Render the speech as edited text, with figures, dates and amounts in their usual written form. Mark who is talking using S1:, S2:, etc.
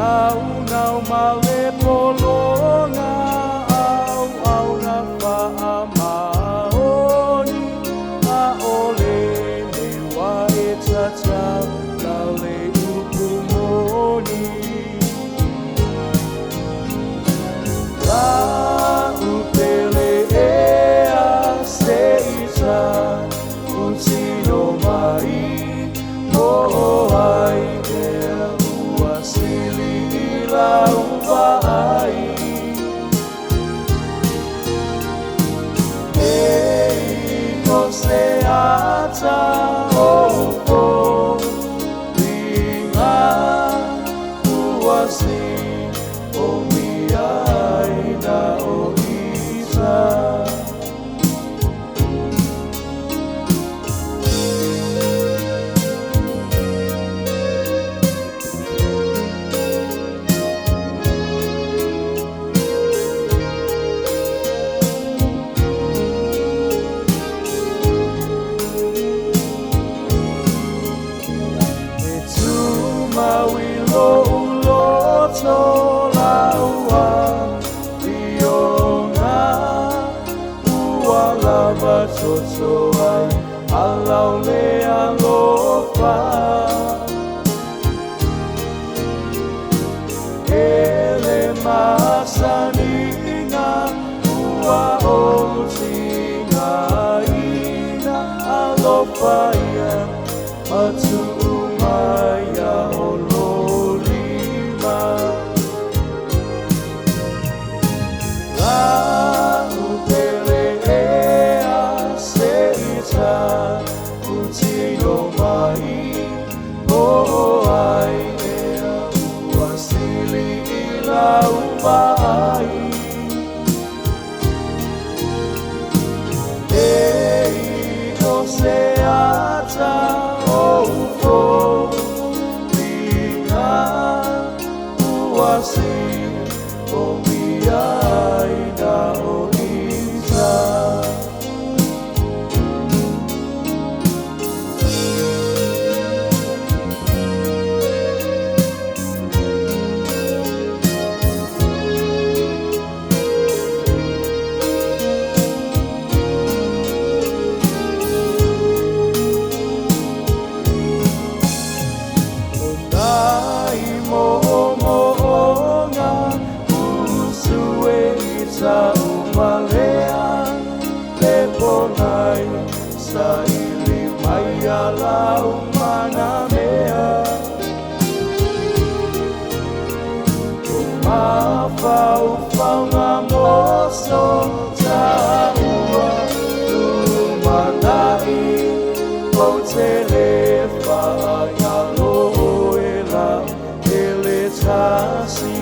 S1: Nau male polonga au na whaamaoni a ole me wa e tata la le upumoni la upele ea seita utino mai mo ai Vai e você ata o linga uasi o mia ina o isa Soai alau le alofa ele masanina ua o singa ina alofa ia matu umaya o lolima Utino mai o ai ea uasili ila umai e no se ata o ufo linga uasi o miai na o isa sa ili mai ala umana mea mafau faunga moso taua lumanai o telefa ya loela ele tasi